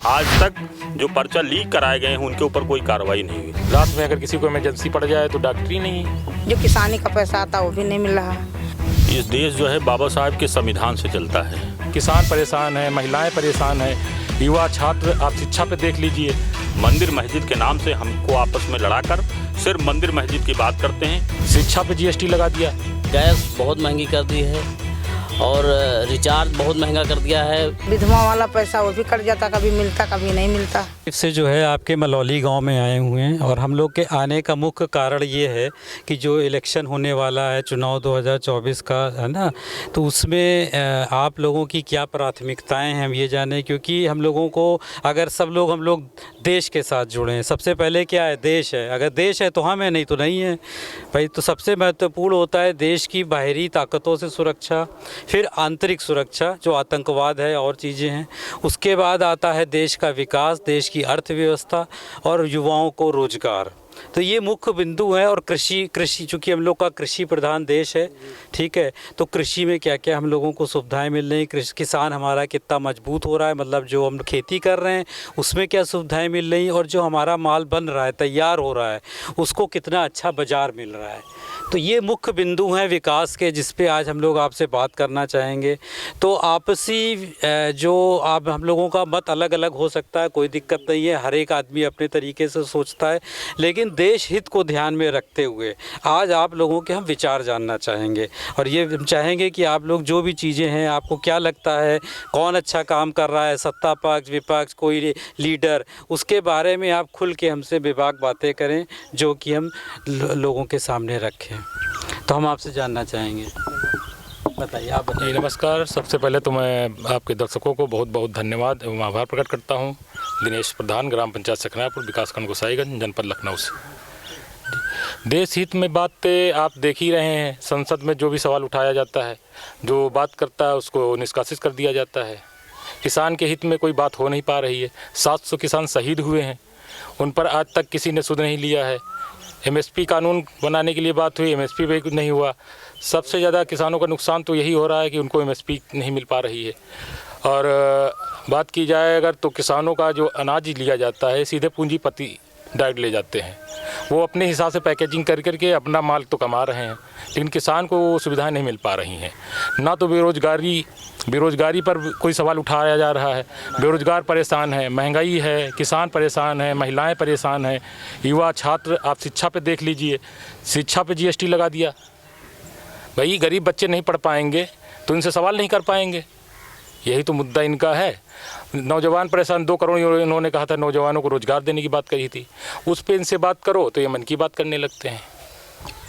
आज तक जो पर्चा लीक कराए गए हैं उनके ऊपर कोई कार्रवाई नहीं हुई। रात में अगर किसी को इमरजेंसी पड़ जाए तो डॉक्टर ही नहीं है। जो किसानी का पैसा आता वो भी नहीं मिल रहा। इस देश जो है बाबा साहब के संविधान से चलता है। किसान परेशान है, महिलाएं परेशान है, युवा छात्र आप शिक्षा पे देख लीजिए। मंदिर मस्जिद के नाम से हमको आपस में लड़ाकर सिर्फ मंदिर मस्जिद की बात करते हैं। शिक्षा पे जीएसटी लगा दिया, गैस बहुत महंगी कर दी है और रिचार्ज बहुत महंगा कर दिया है। विधवा वाला पैसा वो भी कट जाता, कभी मिलता कभी नहीं मिलता। से जो है आपके मलौली गांव में आए हुए हैं और हम लोग के आने का मुख्य कारण ये है कि जो इलेक्शन होने वाला है चुनाव 2024 का है ना, तो उसमें आप लोगों की क्या प्राथमिकताएं हैं हम ये जाने, क्योंकि हम लोगों को अगर हम लोग देश के साथ जुड़े हैं। सबसे पहले क्या है, देश है। अगर देश है तो हम है, नहीं तो नहीं है भाई। तो सबसे महत्वपूर्ण होता है देश की बाहरी ताकतों से सुरक्षा, फिर आंतरिक सुरक्षा जो आतंकवाद है और चीज़ें हैं। उसके बाद आता है देश का विकास, देश की अर्थव्यवस्था और युवाओं को रोजगार। तो ये मुख्य बिंदु है। और कृषि चूँकि हम लोग का कृषि प्रधान देश है, ठीक है, तो कृषि में क्या क्या हम लोगों को सुविधाएं मिल रही हैं, किसान हमारा कितना मजबूत हो रहा है, मतलब जो हम खेती कर रहे हैं उसमें क्या सुविधाएं मिल रही हैं, और जो हमारा माल बन रहा है, तैयार हो रहा है, उसको कितना अच्छा बाज़ार मिल रहा है। तो ये मुख्य बिंदु हैं विकास के, जिस पे आज हम लोग आपसे बात करना चाहेंगे। तो आपसी जो आप हम लोगों का मत अलग अलग हो सकता है, कोई दिक्कत नहीं है, हर एक आदमी अपने तरीके से सोचता है, लेकिन देश हित को ध्यान में रखते हुए आज आप लोगों के हम विचार जानना चाहेंगे। और ये हम चाहेंगे कि आप लोग जो भी चीज़ें हैं, आपको क्या लगता है कौन अच्छा काम कर रहा है, सत्ता पक्ष विपक्ष कोई लीडर, उसके बारे में आप खुल के हमसे बेबाक बातें करें जो कि हम लोगों के सामने रखें। तो हम आपसे जानना चाहेंगे, बताइए, आप बताइए। नमस्कार। सबसे पहले तो मैं आपके दर्शकों को बहुत बहुत धन्यवाद एवं आभार प्रकट करता हूं। दिनेश प्रधान, ग्राम पंचायत सकनापुर, विकासखंड गोसाईगंज, जनपद लखनऊ से। देश हित में बात पे आप देख ही रहे हैं, संसद में जो भी सवाल उठाया जाता है, जो बात करता है उसको निष्कासित कर दिया जाता है। किसान के हित में कोई बात हो नहीं पा रही है। 700 किसान शहीद हुए हैं, उन पर आज तक किसी ने सुध नहीं लिया है। एमएसपी कानून बनाने के लिए बात हुई, एमएसपी भी नहीं हुआ। सबसे ज़्यादा किसानों का नुकसान तो यही हो रहा है कि उनको एमएसपी नहीं मिल पा रही है। और बात की जाए अगर, तो किसानों का जो अनाज लिया जाता है सीधे पूंजीपति डायरेक्ट ले जाते हैं। वो अपने हिसाब से पैकेजिंग कर करके अपना माल तो कमा रहे हैं, लेकिन किसान को वो सुविधाएं नहीं मिल पा रही हैं। ना तो बेरोजगारी पर कोई सवाल उठाया जा रहा है। बेरोजगार परेशान है, महंगाई है, किसान परेशान है, महिलाएं परेशान हैं, युवा छात्र आप शिक्षा पे देख लीजिए। शिक्षा पे जीएसटी लगा दिया। भाई गरीब बच्चे नहीं पढ़ पाएंगे तो इनसे सवाल नहीं कर पाएंगे, यही तो मुद्दा इनका है। नौजवान परेशान, 2 करोड़ इन्होंने कहा था नौजवानों को रोजगार देने की बात कही थी, उस पे इनसे बात करो तो ये मन की बात करने लगते हैं।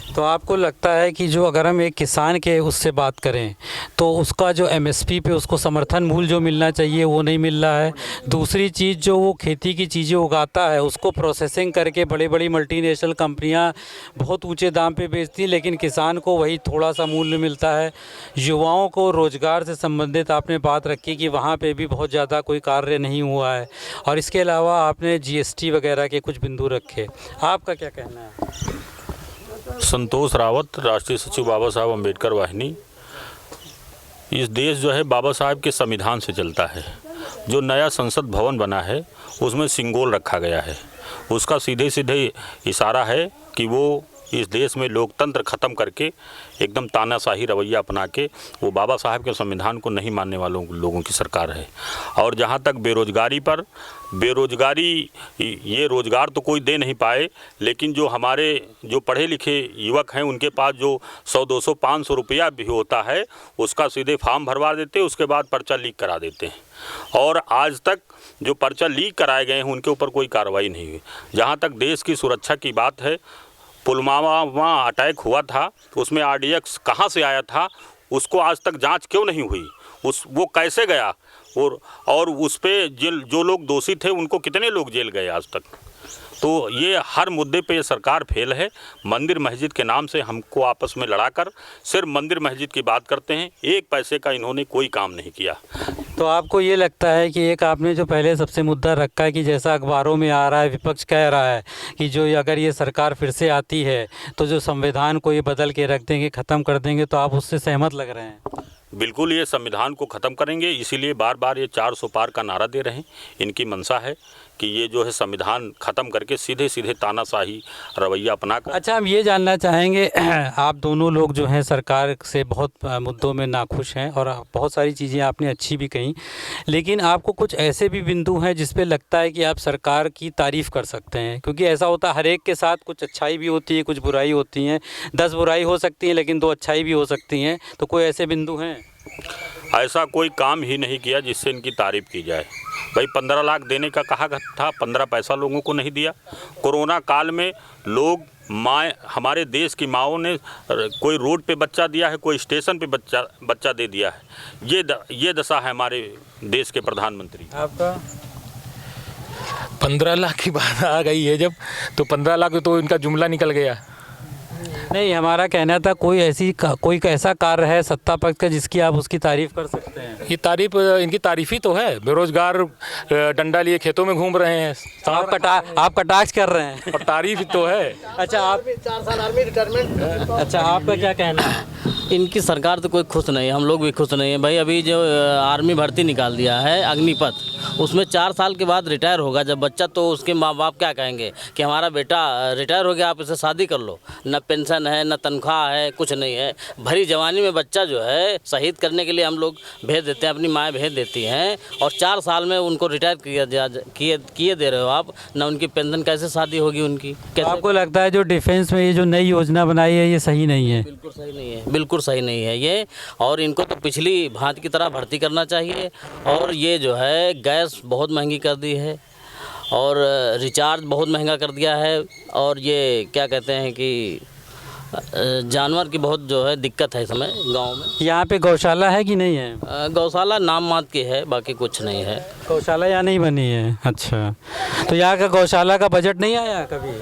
तो आपको लगता है कि जो अगर हम एक किसान के उससे बात करें तो उसका जो एमएसपी पे उसको समर्थन मूल्य जो मिलना चाहिए वो नहीं मिल रहा है। दूसरी चीज़, जो वो खेती की चीज़ें उगाता है उसको प्रोसेसिंग करके बड़ी बड़ी मल्टीनेशनल कंपनियां बहुत ऊंचे दाम पे बेचती हैं, लेकिन किसान को वही थोड़ा सा मूल्य मिलता है। युवाओं को रोज़गार से संबंधित आपने बात रखी कि वहाँ पर भी बहुत ज़्यादा कोई कार्य नहीं हुआ है। और इसके अलावा आपने जीएसटी वगैरह के कुछ बिंदु रखे, आपका क्या कहना है? संतोष रावत, राष्ट्रीय सचिव बाबा साहब अम्बेडकर वाहिनी। इस देश जो है बाबा साहब के संविधान से चलता है। जो नया संसद भवन बना है उसमें सिंगोल रखा गया है, उसका सीधे सीधे इशारा है कि वो इस देश में लोकतंत्र ख़त्म करके एकदम तानाशाही रवैया अपना के वो बाबा साहब के संविधान को नहीं मानने वालों लोगों की सरकार है। और जहाँ तक बेरोजगारी, ये रोज़गार तो कोई दे नहीं पाए, लेकिन जो हमारे जो पढ़े लिखे युवक हैं उनके पास जो 100-200 500 रुपया भी होता है उसका सीधे फॉर्म भरवा देते, उसके बाद पर्चा लीक करा देते हैं। और आज तक जो पर्चा लीक कराए गए हैं उनके ऊपर कोई कार्रवाई नहीं हुई। जहाँ तक देश की सुरक्षा की बात है, पुलवामा अटैक हुआ था तो उसमें आरडीएक्स कहाँ से आया था, उसको आज तक जांच क्यों नहीं हुई, वो कैसे गया, और उस पे जो लोग दोषी थे उनको कितने लोग जेल गए आज तक। तो ये हर मुद्दे पे ये सरकार फेल है। मंदिर मस्जिद के नाम से हमको आपस में लड़ाकर सिर्फ मंदिर मस्जिद की बात करते हैं, एक पैसे का इन्होंने कोई काम नहीं किया। तो आपको ये लगता है कि एक आपने जो पहले सबसे मुद्दा रखा है कि जैसा अखबारों में आ रहा है, विपक्ष कह रहा है कि जो अगर ये सरकार फिर से आती है तो जो संविधान को ये बदल के रख देंगे, ख़त्म कर देंगे, तो आप उससे सहमत लग रहे हैं? बिल्कुल ये संविधान को ख़त्म करेंगे। इसीलिए बार बार ये 400 पार का नारा दे रहे हैं। इनकी मंशा है कि ये जो है संविधान ख़त्म करके सीधे सीधे तानाशाही रवैया अपनाकर। अच्छा, हम ये जानना चाहेंगे, आप दोनों लोग जो हैं सरकार से बहुत मुद्दों में नाखुश हैं और बहुत सारी चीज़ें आपने अच्छी भी कहीं, लेकिन आपको कुछ ऐसे भी बिंदु हैं जिस पे लगता है कि आप सरकार की तारीफ़ कर सकते हैं? क्योंकि ऐसा होता है हर एक के साथ, कुछ अच्छाई भी होती है, कुछ बुराई होती हैं, 10 बुराई हो सकती है लेकिन 2 अच्छाई भी हो सकती हैं, तो कोई ऐसे बिंदु हैं? ऐसा कोई काम ही नहीं किया जिससे इनकी तारीफ़ की जाए। भाई 15 लाख देने का कहा था, 15 पैसा लोगों को नहीं दिया। कोरोना काल में लोग हमारे देश की माँओं ने कोई रोड पे बच्चा दिया है, कोई स्टेशन पे बच्चा दे दिया है। ये दशा है हमारे देश के प्रधानमंत्री। आपका 15 लाख की बात आ गई है जब, तो 15 लाख तो इनका जुमला निकल गया। नहीं, हमारा कहना था कोई ऐसा कार्य है सत्ता पक्ष का जिसकी आप उसकी तारीफ़ कर सकते हैं? ये तारीफ, इनकी तारीफ ही तो है। बेरोजगार डंडा लिए खेतों में घूम रहे हैं, आप कटाक्ष कर रहे हैं और तारीफ ही तो है। अच्छा, आप 4 साल आर्मी रिटायरमेंट। अच्छा, आपका क्या कहना है? इनकी सरकार तो कोई खुश नहीं है, हम लोग भी खुश नहीं है भाई। अभी जो आर्मी भर्ती निकाल दिया है अग्निपथ, उसमें 4 साल के बाद रिटायर होगा जब बच्चा, तो उसके माँ बाप क्या कहेंगे कि हमारा बेटा रिटायर हो गया, आप इसे शादी कर लो। न पेंशन है, न तनख्वाह है, कुछ नहीं है। भरी जवानी में बच्चा जो है शहीद करने के लिए हम लोग भेज देते हैं, अपनी माएँ भेज देती हैं, और 4 साल में उनको रिटायर किए दे रहे हो आप। न उनकी पेंशन, कैसे शादी होगी उनकी? कैसे? आपको लगता है जो डिफेंस में ये जो नई योजना बनाई है ये सही नहीं है? बिल्कुल सही नहीं है, बिल्कुल सही नहीं है ये। और इनको तो पिछली भांति की तरह भर्ती करना चाहिए। और ये जो है गैस बहुत महंगी कर दी है, और रिचार्ज बहुत महंगा कर दिया है, और ये क्या कहते हैं कि जानवर की बहुत जो है दिक्कत है इस समय गाँव में। यहाँ पे गौशाला है कि नहीं है? गौशाला नाम मात्र की है, बाकी कुछ नहीं है। गौशाला यहाँ नहीं बनी है? अच्छा, तो यहाँ का गौशाला का बजट नहीं आया कभी?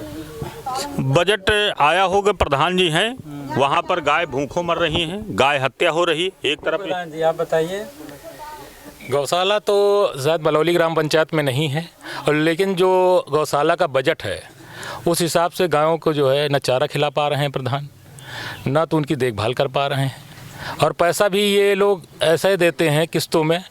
बजट आया होगा, प्रधान जी हैं वहाँ पर, गाय भूखों मर रही हैं, गाय हत्या हो रही एक तरफ। जी, आप बताइए। गौशाला तो ज़्यादा बलौली ग्राम पंचायत में नहीं है, और लेकिन जो गौशाला का बजट है उस हिसाब से गायों को जो है न चारा खिला पा रहे हैं प्रधान, ना तो उनकी देखभाल कर पा रहे हैं। और पैसा भी ये लोग ऐसे देते हैं किस्तों में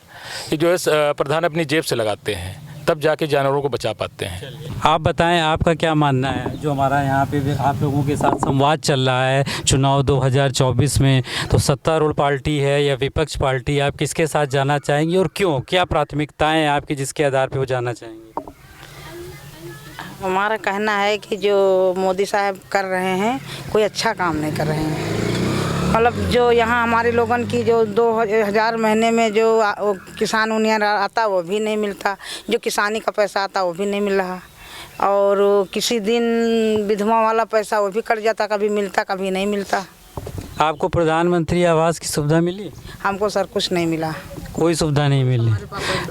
कि जो है प्रधान अपनी जेब से लगाते हैं, तब जाके जानवरों को बचा पाते हैं। आप बताएं, आपका क्या मानना है? जो हमारा यहाँ पे आप लोगों के साथ संवाद चल रहा है चुनाव 2024 में, तो सत्तारूढ़ पार्टी है या विपक्ष पार्टी, आप किसके साथ जाना चाहेंगे और क्यों? क्या प्राथमिकताएं आपकी जिसके आधार पे वो जाना चाहेंगे? हमारा कहना है कि जो मोदी साहब कर रहे हैं कोई अच्छा काम नहीं कर रहे हैं। मतलब जो यहाँ हमारे लोगन की जो 2000 महीने में जो किसान यूनियन आता वो भी नहीं मिलता, जो किसानी का पैसा आता वो भी नहीं मिल रहा, और किसी दिन विधवा वाला पैसा वो भी कट जाता, कभी मिलता कभी नहीं मिलता। आपको प्रधानमंत्री आवास की सुविधा मिली? हमको सर कुछ नहीं मिला, कोई सुविधा नहीं मिली।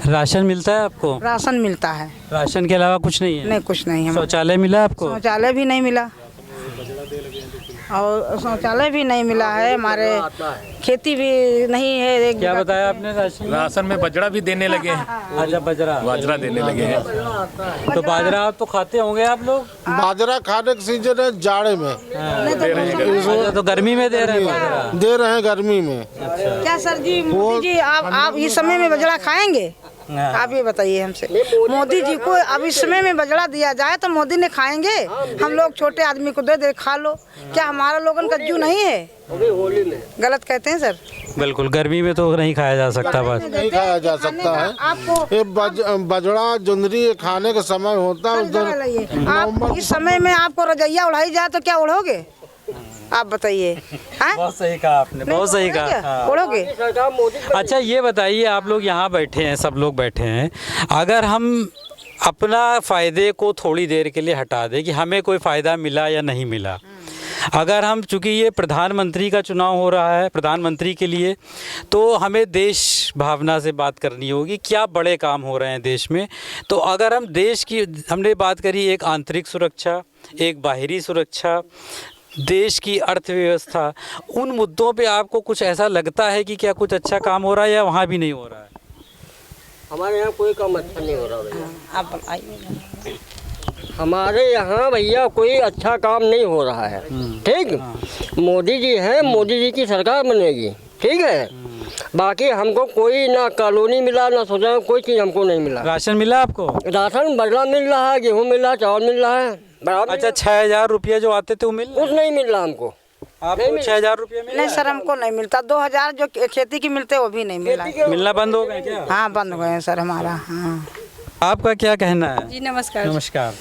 राशन मिलता है आपको? राशन मिलता है, राशन के अलावा कुछ नहीं है? नहीं कुछ नहीं है। शौचालय मिला आपको? शौचालय भी नहीं मिला, और शौचालय भी नहीं मिला है। हमारे खेती भी नहीं है। क्या बताया आपने? राशन में बजरा भी देने लगे हैं। अच्छा, बाजरा देने लगे हैं। तो बाजरा आप तो खाते होंगे आप लोग? बाजरा खाने का सीजन है जाड़े में, तो गर्मी में दे रहे हैं? दे रहे हैं गर्मी में। क्या सर जी, मोदी जी आप इस समय में बजरा खाएंगे? आप ये बताइए हमसे। मोदी जी को अब इस समय में बजरा दिया जाए तो मोदी ने खाएंगे? हम लोग छोटे आदमी को दे दे खा लो, क्या हमारा लोगन कज्जू नहीं है? गलत कहते हैं सर। बिल्कुल, गर्मी में तो नहीं खाया जा सकता, बस नहीं खाया जा सकता है। आपको ये बजरा जुंदरी खाने का समय होता है उधर। आप इस समय में आपको रजैया उड़ाई जाए तो क्या उड़ोगे? आप बताइए। बहुत सही कहा आपने, बहुत सही कहा। उड़ोगे? अच्छा, ये बताइए, आप लोग यहाँ बैठे हैं, सब लोग बैठे हैं, अगर हम अपना फ़ायदे को थोड़ी देर के लिए हटा दें कि हमें कोई फ़ायदा मिला या नहीं मिला, अगर हम, चूँकि ये प्रधानमंत्री का चुनाव हो रहा है, प्रधानमंत्री के लिए, तो हमें देश भावना से बात करनी होगी, क्या बड़े काम हो रहे हैं देश में। तो अगर हम देश की, हमने बात करी एक आंतरिक सुरक्षा, एक बाहरी सुरक्षा, देश की अर्थव्यवस्था, उन मुद्दों पे आपको कुछ ऐसा लगता है कि क्या कुछ अच्छा काम हो रहा है या वहाँ भी नहीं हो रहा है? हमारे यहाँ कोई काम अच्छा नहीं हो रहा भैया। आप बताइए। हमारे यहाँ भैया कोई अच्छा काम नहीं हो रहा है। ठीक, मोदी जी हैं, मोदी जी की सरकार बनेगी, ठीक है। बाकी हमको कोई ना कॉलोनी मिला ना सोचा कोई चीज़ हमको नहीं मिला। राशन मिला आपको? राशन बदला मिल रहा है, गेहूँ मिल रहा है, चावल मिल रहा है। अच्छा, 6,000 रुपया जो आते थे वो मिल रहा है? कुछ नहीं मिल रहा हमको। आपको 6,000 रुपया मिला? नहीं सर, हमको नहीं मिलता। 2,000 जो खेती की मिलते वो भी नहीं मिला। मिलना बंद हो गए क्या? हाँ, बंद हो गए हैं सर हमारा। हाँ, आपका क्या कहना है? जी नमस्कार। नमस्कार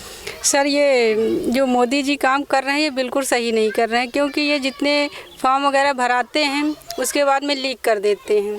सर, ये जो मोदी जी काम कर रहे हैं ये बिल्कुल सही नहीं कर रहे हैं, क्योंकि ये जितने फॉर्म वगैरह भराते हैं उसके बाद में लीक कर देते हैं।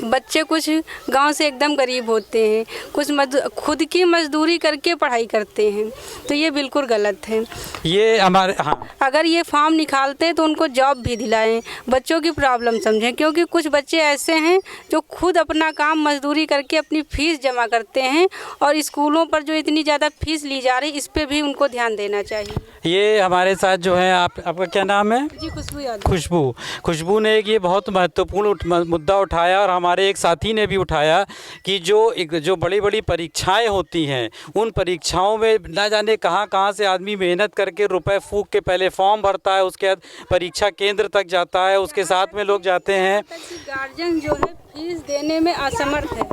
बच्चे कुछ गांव से एकदम गरीब होते हैं, कुछ खुद की मजदूरी करके पढ़ाई करते हैं, तो ये बिल्कुल गलत है। ये हमारे अगर ये फॉर्म निकालते तो उनको जॉब भी दिलाएं, बच्चों की प्रॉब्लम समझें, क्योंकि कुछ बच्चे ऐसे हैं जो खुद अपना काम मजदूरी करके अपनी फ़ीस जमा करते हैं, और स्कूलों पर जो इतनी ज़्यादा फ़ीस ली जा रही इस पर भी उनको ध्यान देना चाहिए। ये हमारे साथ जो है आपका क्या नाम है? जी, खुशबू यादव। खुशबू ने एक ये बहुत महत्वपूर्ण मुद्दा उठाया, और हमारे एक साथी ने भी उठाया कि जो बड़ी बड़ी परीक्षाएं होती हैं उन परीक्षाओं में ना जाने कहाँ से आदमी मेहनत करके रुपए फूंक के पहले फॉर्म भरता है, उसके बाद परीक्षा केंद्र तक जाता है, उसके साथ में लोग जाते हैं। गार्जियन जो है फीस देने में असमर्थ है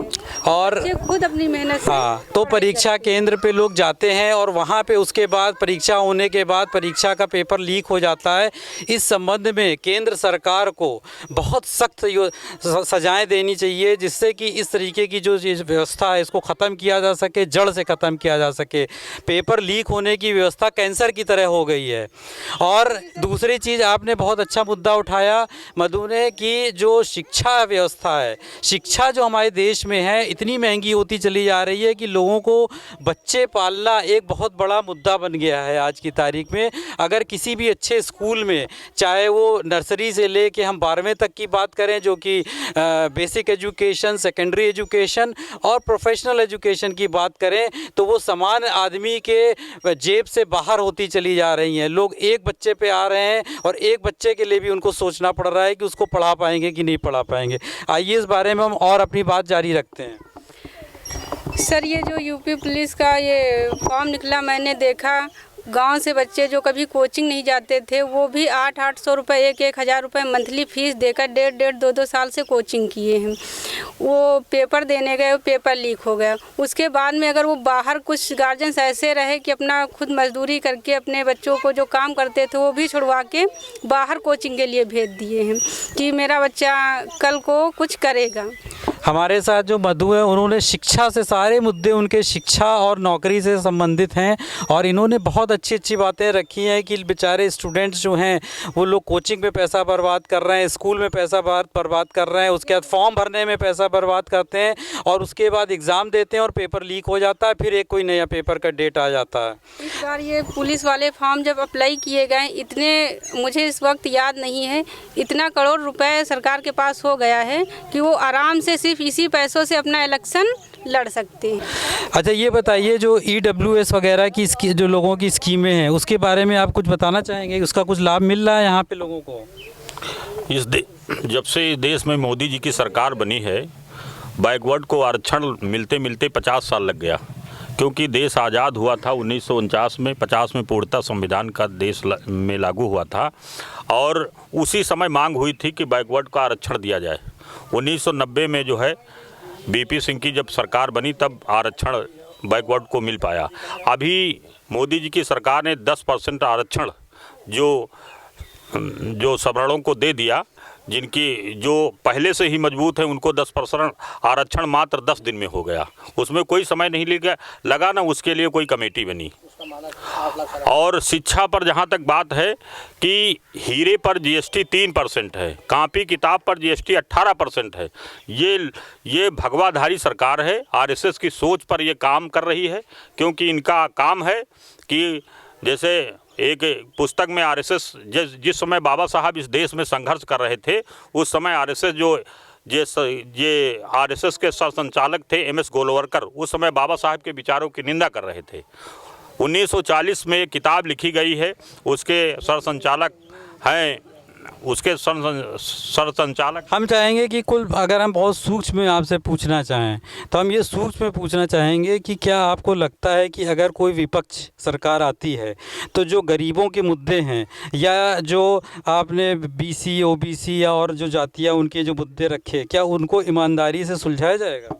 और खुद अपनी मेहनत से। हाँ, तो परीक्षा केंद्र पे लोग जाते हैं और वहाँ पे उसके बाद परीक्षा होने के बाद परीक्षा का पेपर लीक हो जाता है। इस संबंध में केंद्र सरकार को बहुत सख्त सजाएं देनी चाहिए, जिससे कि इस तरीके की जो व्यवस्था है इसको ख़त्म किया जा सके, जड़ से ख़त्म किया जा सके। पेपर लीक होने की व्यवस्था कैंसर की तरह हो गई है। और दूसरी चीज़ आपने बहुत अच्छा मुद्दा उठाया मधु ने, कि जो शिक्षा व्यवस्था है, शिक्षा जो हमारे देश में है इतनी महंगी होती चली जा रही है कि लोगों को बच्चे पालना एक बहुत बड़ा मुद्दा बन गया है आज की तारीख में। अगर किसी भी अच्छे स्कूल में, चाहे वो नर्सरी से ले के हम 12वें तक की बात करें, जो कि बेसिक एजुकेशन, सेकेंडरी एजुकेशन और प्रोफेशनल एजुकेशन की बात करें, तो वो समान आदमी के जेब से बाहर होती चली जा रही हैं। लोग एक बच्चे पे आ रहे हैं और एक बच्चे के लिए भी उनको सोचना पड़ रहा है कि उसको पढ़ा पाएंगे कि नहीं पढ़ा पाएंगे। आइए इस बारे में हम और अपनी बात जारी रखते हैं। सर, ये जो यूपी पुलिस का ये फॉर्म निकला, मैंने देखा गांव से बच्चे जो कभी कोचिंग नहीं जाते थे वो भी 800 रुपये, 1,000 रुपये मंथली फ़ीस देकर 1.5, 2 साल से कोचिंग किए हैं। वो पेपर देने गए, पेपर लीक हो गया। उसके बाद में अगर वो बाहर, कुछ गार्जियंस ऐसे रहे कि अपना खुद मजदूरी करके अपने बच्चों को जो काम करते थे वो भी छुड़वा के बाहर कोचिंग के लिए भेज दिए हैं कि मेरा बच्चा कल को कुछ करेगा। हमारे साथ जो मधु है, उन्होंने शिक्षा से, सारे मुद्दे उनके शिक्षा और नौकरी से संबंधित हैं, और इन्होंने बहुत अच्छी बातें रखी हैं कि बेचारे स्टूडेंट्स जो हैं वो लोग कोचिंग में पैसा बर्बाद कर रहे हैं, स्कूल में पैसा बर्बाद कर रहे हैं, उसके बाद फॉर्म भरने में पैसा बर्बाद करते हैं, और उसके बाद एग्ज़ाम देते हैं और पेपर लीक हो जाता है, फिर एक कोई नया पेपर का डेट आ जाता है। इस बार ये पुलिस वाले फॉर्म जब अप्लाई किए गए, इतने मुझे इस वक्त याद नहीं है, इतना करोड़ रुपए सरकार के पास हो गया है कि वो आराम से सिर्फ इसी पैसों से अपना इलेक्शन लड़ सकते हैं। अच्छा, ये बताइए जो EWS वगैरह की जो लोगों की स्कीमें हैं उसके बारे में आप कुछ बताना चाहेंगे? उसका कुछ लाभ मिल रहा है यहाँ पे लोगों को? जब से देश में मोदी जी की सरकार बनी है, बैकवर्ड को आरक्षण मिलते मिलते 50 साल लग गया, क्योंकि देश आज़ाद हुआ था 1949 में, 50 में पूर्णतः संविधान का देश में लागू हुआ था, और उसी समय मांग हुई थी कि बैकवर्ड को आरक्षण दिया जाए। 1990 में जो है BP सिंह की जब सरकार बनी तब आरक्षण बैकवर्ड को मिल पाया। अभी मोदी जी की सरकार ने 10% आरक्षण जो सवर्णों को दे दिया, जिनकी जो पहले से ही मजबूत है उनको 10% आरक्षण मात्र 10 दिन में हो गया। उसमें कोई समय नहीं लगा ना उसके लिए कोई कमेटी बनी। और शिक्षा पर जहाँ तक बात है कि हीरे पर GST 3% है, कापी किताब पर GST 18% है। ये भगवाधारी सरकार है, RSS की सोच पर ये काम कर रही है, क्योंकि इनका काम है कि जैसे एक पुस्तक में RSS जिस समय बाबा साहब इस देश में संघर्ष कर रहे थे, उस समय RSS ये RSS के सरसंचालक थे MS गोलवलकर, उस समय बाबा साहब के विचारों की निंदा कर रहे थे। 1940 में एक किताब लिखी गई है, उसके सरसंचालक हैं उसके सर संचालक। हम चाहेंगे कि कुल अगर हम बहुत सूक्ष्म में आपसे पूछना चाहें तो हम ये सूक्ष्म में पूछना चाहेंगे कि क्या आपको लगता है कि अगर कोई विपक्ष सरकार आती है तो जो गरीबों के मुद्दे हैं या जो आपने बीसी ओबीसी या और जो जातियाँ उनके जो मुद्दे रखे, क्या उनको ईमानदारी से सुलझाया जाएगा?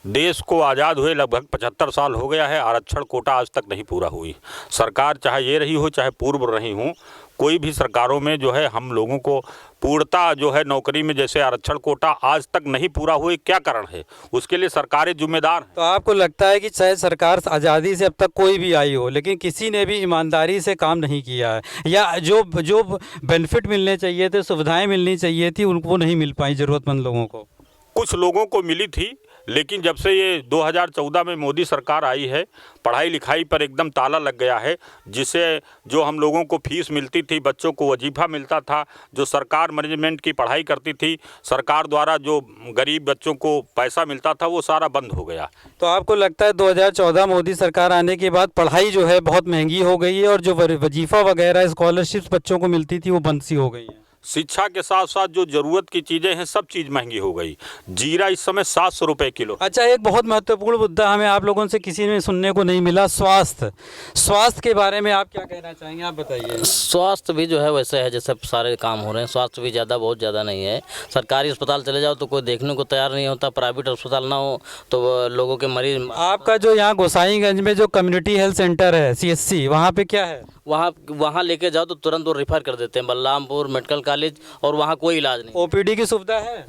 देश को आज़ाद हुए लगभग 75 साल हो गया है, आरक्षण कोटा आज तक नहीं पूरा हुई। सरकार चाहे ये रही हो चाहे पूर्व रही हो, कोई भी सरकारों में जो है हम लोगों को पूर्णता जो है नौकरी में जैसे आरक्षण कोटा आज तक नहीं पूरा हुए, क्या कारण है? उसके लिए सरकारें जिम्मेदार हैं। तो आपको लगता है कि चाहे सरकार आज़ादी से अब तक कोई भी आई हो लेकिन किसी ने भी ईमानदारी से काम नहीं किया है, या जो बेनिफिट मिलने चाहिए थे, सुविधाएं मिलनी चाहिए थी, उनको नहीं मिल पाई ज़रूरतमंद लोगों को? कुछ लोगों को मिली थी, लेकिन जब से ये 2014 में मोदी सरकार आई है, पढ़ाई लिखाई पर एकदम ताला लग गया है। जिससे जो हम लोगों को फीस मिलती थी, बच्चों को वजीफ़ा मिलता था, जो सरकार मैनेजमेंट की पढ़ाई करती थी, सरकार द्वारा जो गरीब बच्चों को पैसा मिलता था, वो सारा बंद हो गया। तो आपको लगता है 2014 मोदी सरकार आने के बाद पढ़ाई जो है बहुत महंगी हो गई है और जो वजीफ़ा वगैरह स्कॉलरशिप्स बच्चों को मिलती थी वो बंद सी हो गई है? शिक्षा के साथ साथ जो ज़रूरत की चीज़ें हैं सब चीज़ महंगी हो गई। जीरा इस समय 700 रुपये किलो। अच्छा, एक बहुत महत्वपूर्ण मुद्दा हमें आप लोगों से किसी ने सुनने को नहीं मिला, स्वास्थ्य के बारे में आप क्या कहना चाहेंगे? आप बताइए। स्वास्थ्य भी जो है वैसे है जैसे सारे काम हो रहे हैं, स्वास्थ्य भी बहुत ज़्यादा नहीं है। सरकारी अस्पताल चले जाओ तो कोई देखने को तैयार नहीं होता, प्राइवेट अस्पताल ना हो तो लोगों के मरीज। आपका जो यहाँ गोसाईगंज में जो कम्युनिटी हेल्थ सेंटर है CHC, वहाँ पे क्या है? वहाँ लेके जाओ तो तुरंत वो रेफर कर देते हैं बलरामपुर मेडिकल कॉलेज, और वहाँ कोई इलाज नहीं। OPD की सुविधा है?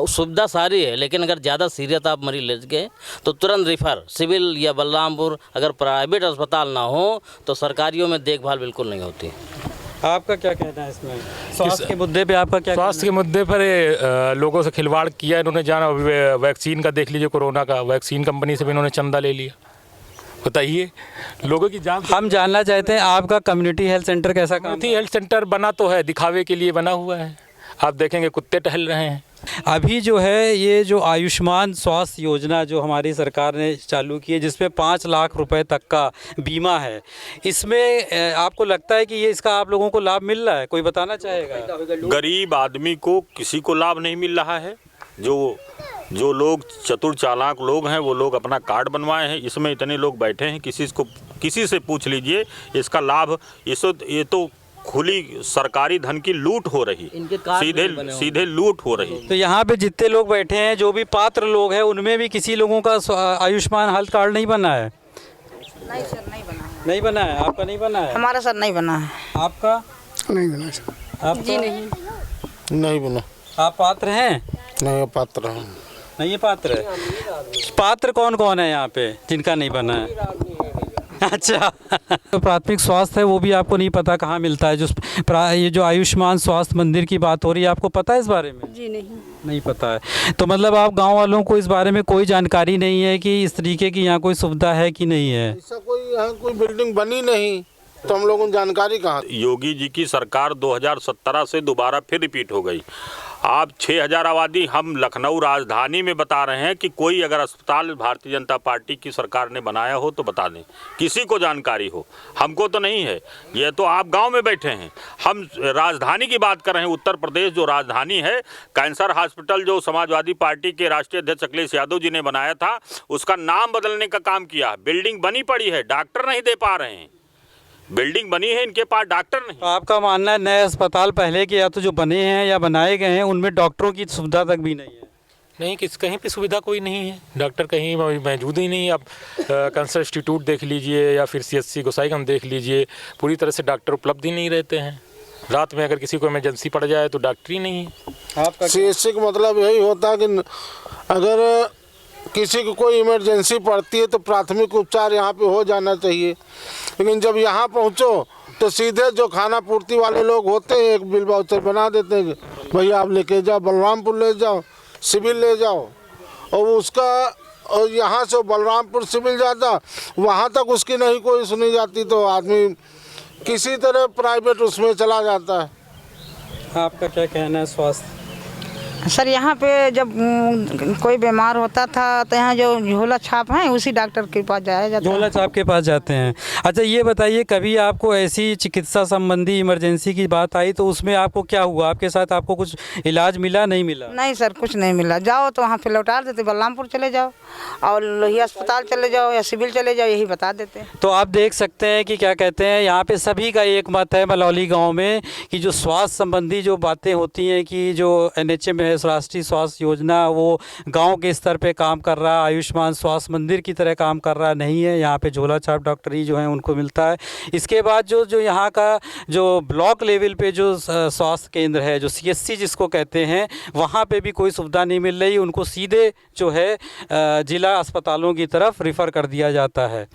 सुविधा सारी है, लेकिन अगर ज़्यादा सीरियस आप मरीज ले गए तो तुरंत रेफर सिविल या बलरामपुर। अगर प्राइवेट अस्पताल ना हो तो सरकारियों में देखभाल बिल्कुल नहीं होती। आपका क्या कहना है इसमें? स्वास्थ्य के मुद्दे पे आपका क्या? स्वास्थ्य के मुद्दे पर लोगों से खिलवाड़ किया इन्होंने। जाना वैक्सीन का देख लीजिए, कोरोना का वैक्सीन कंपनी से भी इन्होंने चंदा ले लिया। बताइए, लोगों की जान। हम जानना चाहते हैं आपका कम्युनिटी हेल्थ सेंटर कैसा काम? कम्युनिटी हेल्थ सेंटर बना तो है, दिखावे के लिए बना हुआ है। आप देखेंगे कुत्ते टहल रहे हैं। अभी जो है ये जो आयुष्मान स्वास्थ्य योजना जो हमारी सरकार ने चालू की है, जिसमें 5 लाख रुपए तक का बीमा है, इसमें आपको लगता है कि ये इसका आप लोगों को लाभ मिल रहा है? कोई बताना चाहेगा? गरीब आदमी को किसी को लाभ नहीं मिल रहा है। जो लोग चतुर चालाक लोग हैं वो लोग अपना कार्ड बनवाए हैं। इसमें इतने लोग बैठे हैं, किसी से पूछ लीजिए इसका लाभ। ये तो खुली सरकारी धन की लूट हो रही, सीधे लूट हो रही। तो यहाँ पे जितने लोग बैठे हैं, जो भी पात्र लोग हैं, उनमें भी किसी लोगों का आयुष्मान हेल्थ कार्ड नहीं बना है? नहीं सर, नहीं बना है। नहीं बना है? आपका नहीं बना है? हमारा सर नहीं बना है। आपका नहीं बना सर। आपका? जी नहीं बना। आप पात्र हैं? नहीं पात्र हूँ। नहीं, ये पात्र है। पात्र कौन कौन है यहाँ पे जिनका नहीं बना है? अच्छा। तो प्राथमिक स्वास्थ्य है वो भी आपको नहीं पता कहाँ मिलता है? ये जो आयुष्मान स्वास्थ्य मंदिर की बात हो रही है, आपको पता है इस बारे में? जी नहीं पता है। तो मतलब आप गांव वालों को इस बारे में कोई जानकारी नहीं है कि इस तरीके की यहाँ कोई सुविधा है कि नहीं है? ऐसा कोई यहाँ कोई बिल्डिंग बनी नहीं तो हम लोगों को जानकारी कहाँ? योगी जी की सरकार 2017 से दोबारा फिर रिपीट हो गई। आप 6000 आबादी, हम लखनऊ राजधानी में बता रहे हैं कि कोई अगर अस्पताल भारतीय जनता पार्टी की सरकार ने बनाया हो तो बता दें, किसी को जानकारी हो। हमको तो नहीं है। ये तो आप गांव में बैठे हैं, हम राजधानी की बात कर रहे हैं। उत्तर प्रदेश जो राजधानी है, कैंसर हॉस्पिटल जो समाजवादी पार्टी के राष्ट्रीय अध्यक्ष अखिलेश यादव जी ने बनाया था, उसका नाम बदलने का काम किया। बिल्डिंग बनी पड़ी है, डॉक्टर नहीं दे पा रहे हैं। बिल्डिंग बनी है, इनके पास डॉक्टर नहीं। तो आपका मानना है नए अस्पताल पहले के या तो जो बने हैं या बनाए गए हैं उनमें डॉक्टरों की सुविधा तक भी नहीं है? नहीं, कहीं पे सुविधा कोई नहीं है, डॉक्टर कहीं मौजूद ही नहीं। आप कैंसर इंस्टीट्यूट देख लीजिए या फिर CHC गोसाईगंज देख लीजिए, पूरी तरह से डॉक्टर उपलब्ध ही नहीं रहते हैं। रात में अगर किसी को इमरजेंसी पड़ जाए तो डॉक्टर ही नहीं है। आपका CHC का मतलब यही होता है कि अगर किसी को कोई इमरजेंसी पड़ती है तो प्राथमिक उपचार यहाँ पे हो जाना चाहिए, लेकिन जब यहाँ पहुँचो तो सीधे जो खाना पूर्ति वाले लोग होते हैं एक बिल वाउचर बना देते हैं, भैया आप लेके जाओ, बलरामपुर ले जाओ, सिविल ले जाओ, और उसका और यहाँ से बलरामपुर सिविल जाता, वहाँ तक उसकी नहीं कोई सुनी जाती तो आदमी किसी तरह प्राइवेट उसमें चला जाता है। आपका क्या कहना है स्वास्थ्य? सर यहाँ पे जब कोई बीमार होता था तो यहाँ जो झोला छाप है उसी डॉक्टर के पास जाया जाता है। झोला छाप के पास जाते हैं। अच्छा ये बताइए, कभी आपको ऐसी चिकित्सा संबंधी इमरजेंसी की बात आई तो उसमें आपको क्या हुआ? आपके साथ आपको कुछ इलाज मिला, नहीं मिला? नहीं सर, कुछ नहीं मिला। जाओ तो वहाँ पे लौटा देते, बलरामपुर चले जाओ और लोहिया अस्पताल चले जाओ या सिविल चले जाओ, यही बता देते। तो आप देख सकते हैं कि क्या कहते हैं, यहाँ पे सभी का एक मत है मलौली गांव में कि जो स्वास्थ्य संबंधी जो बातें होती हैं कि जो NHM है, राष्ट्रीय स्वास्थ्य योजना, वो गांव के स्तर पे काम कर रहा है, आयुष्मान स्वास्थ्य मंदिर की तरह काम कर रहा नहीं है। यहाँ पे झोला छाप डॉक्टरी जो है उनको मिलता है। इसके बाद जो यहाँ का जो ब्लॉक लेवल पे जो स्वास्थ्य केंद्र है, जो CSC जिसको कहते हैं, वहाँ पे भी कोई सुविधा नहीं मिल रही। उनको सीधे जो है जिला अस्पतालों की तरफ रिफ़र कर दिया जाता है।